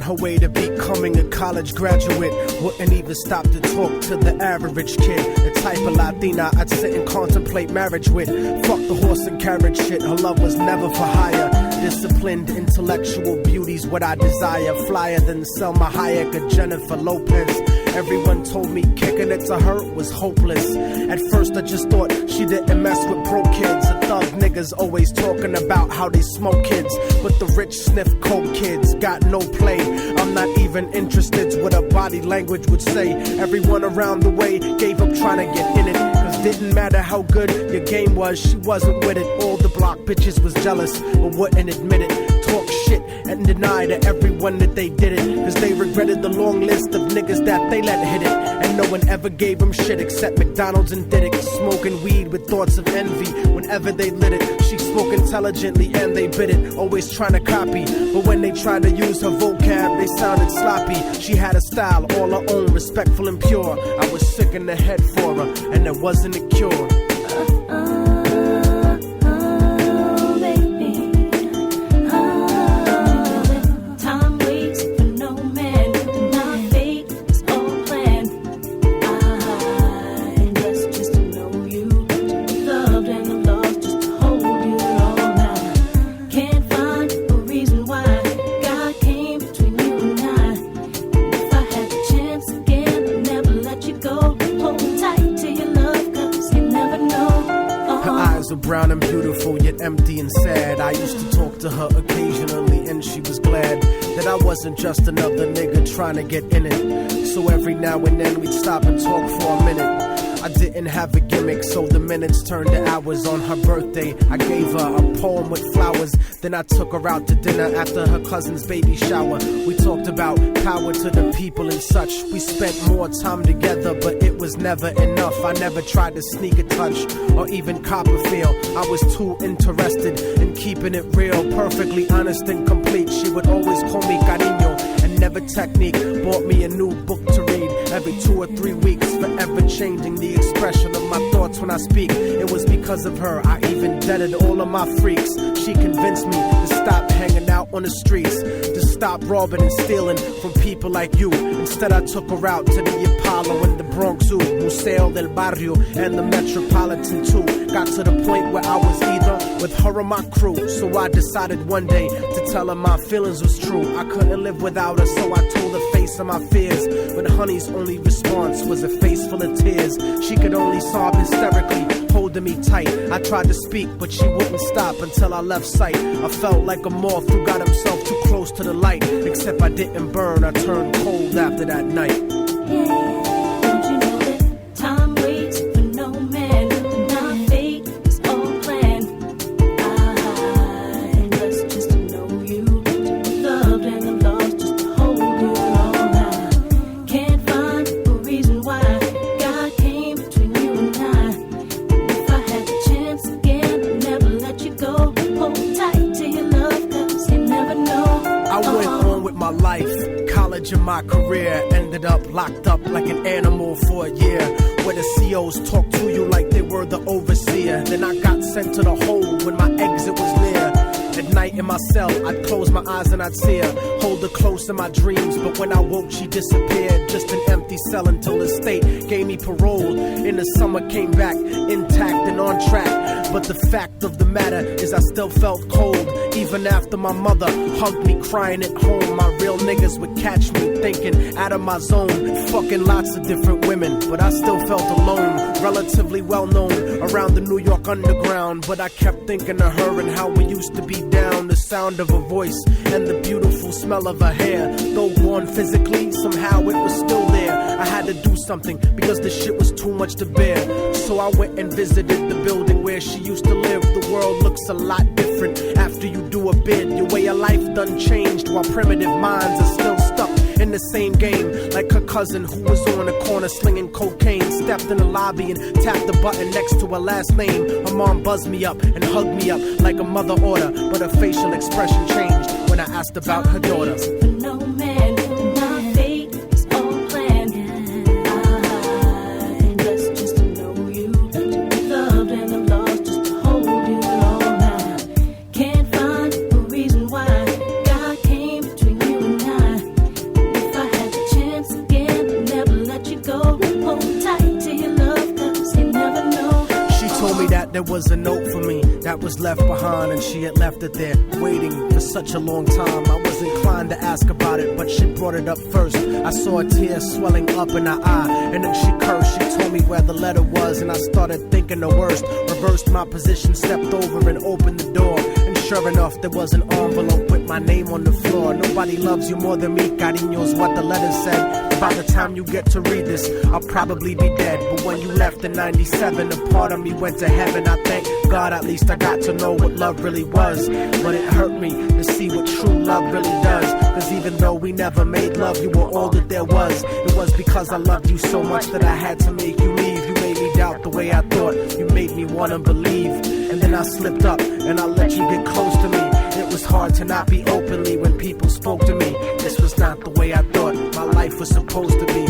her way to becoming a college graduate. Wouldn't even stop to talk to the average kid. The type of Latina I'd sit and contemplate marriage with. Fuck the horse and carriage shit, her love was never for hire. Disciplined intellectual beauty's what I desire. Flyer than Selma Hayek or Jennifer Lopez. Everyone told me kicking it to her was hopeless. At first I just thought she didn't mess with broke kids. The thug niggas always talking about how they smoke kids, but the rich sniff coke kids got no play. I'm not even interested what her body language would say. Everyone around the way gave up trying to get in it, cause didn't matter how good your game was, she wasn't with it. All the block bitches was jealous but wouldn't admit it. Talk shit and deny to everyone that they did it, cause they regretted the long list of niggas that they let hit it. And no one ever gave them shit except McDonald's and Diddick. Smoking weed with thoughts of envy whenever they lit it. She spoke intelligently and they bit it, always trying to copy, but when they tried to use her vocab they sounded sloppy. She had a style all her own, respectful and pure. I was sick in the head for her and there wasn't a cure. Brown and beautiful, yet empty and sad. I used to talk to her occasionally and she was glad that I wasn't just another nigga trying to get in it. So every now and then we'd stop and talk for a minute. I didn't have a gimmick, so the minutes turned to hours. On her birthday, I gave her a poem with flowers. Then I took her out to dinner after her cousin's baby shower. We talked about power to the people and such. We spent more time together, but it was never enough. I never tried to sneak a touch or even cop a feel. I was too interested in keeping it real, perfectly honest and complete. She would always call me cariño and never technique. Bought me a new book to read every 2 or 3 weeks, forever changing the expression of my thoughts when I speak. It was because of her I even deaded all of my freaks. She convinced me to stop hanging out on the streets, to stop robbing and stealing from people like you. Instead I took her out to the Apollo and the Bronx Zoo, Museo del Barrio and the Metropolitan too. Got to the point where I was either with her or my crew. So I decided one day to tell her my feelings was true. I couldn't live without her, so I told her face of my fears. But honey's only response was a face full of tears. She could only sob hysterically, holding me tight. I tried to speak, but she wouldn't stop until I left sight. I felt like a moth who got himself too close to the light. Except I didn't burn, I turned cold after that night. In my career, ended up locked up like an animal for a year, where the COs talk to you like they were the overseer. Then I got sent to the hole when my exit was near. At night in my cell, I'd close my eyes and I'd see her, hold her close in my dreams. But when I woke, she disappeared, just an empty cell until the state gave me parole. In the summer, came back intact and on track. But the fact of the matter is I still felt cold, even after my mother hugged me crying at home. My real niggas would catch me thinking out of my zone, fucking lots of different women, but I still felt alone. Relatively well known around the New York underground, but I kept thinking of her and how we used to be down. The sound of her voice and the beautiful smell of her hair, though gone physically, somehow it was still there. I had to do something because the shit was too much to bear. So I went and visited the building where she used to live. The world looks a lot different after you do a bid. Your way of life done changed while primitive minds are still stuck in the same game. Like her cousin who was on the corner slinging cocaine, stepped in the lobby and tapped the button next to her last name. Her mom buzzed me up and hugged me up like a mother order, but her facial expression changed when I asked about her daughter. was a note for me that was left behind, and she had left it there, waiting for such a long time. I was inclined to ask about it, but she brought it up first. I saw a tear swelling up in her eye, and then she cursed. She told me where the letter was, and I started thinking the worst. Reversed my position, stepped over and opened the door, and sure enough, there was an envelope with my name on the floor. Nobody loves you more than me, cariño's what the letter said. By the time you get to read this, I'll probably be dead. But when you left in 97, a part of me went to heaven. I thank God at least I got to know what love really was. But it hurt me to see what true love really does. Cause even though we never made love, you were all that there was. It was because I loved you so much that I had to make you leave. You made me doubt the way I thought. You made me wanna believe. And then I slipped up and I let you get close to me. It was hard to not be openly when people spoke to me. This was not the way I thought my life was supposed to be.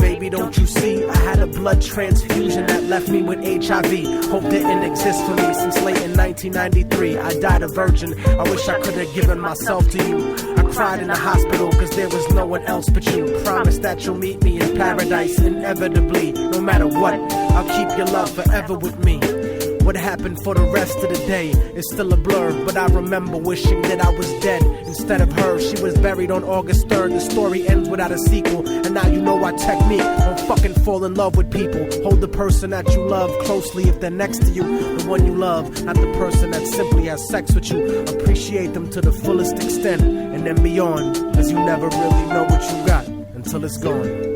Baby, don't you see? I had a blood transfusion that left me with HIV. Hope didn't exist for me since late in 1993. I died a virgin. I wish I could have given myself to you. I cried in the hospital cause there was no one else but you. Promise that you'll meet me in paradise inevitably. No matter what, I'll keep your love forever with me. What happened for the rest of the day is still a blur, but I remember wishing that I was dead instead of her. She was buried on August 3rd. The story ends without a sequel, and now you know our technique. Don't fucking fall in love with people. Hold the person that you love closely if they're next to you. The one you love, not the person that simply has sex with you. Appreciate them to the fullest extent, and then beyond, cause you never really know what you got until it's gone.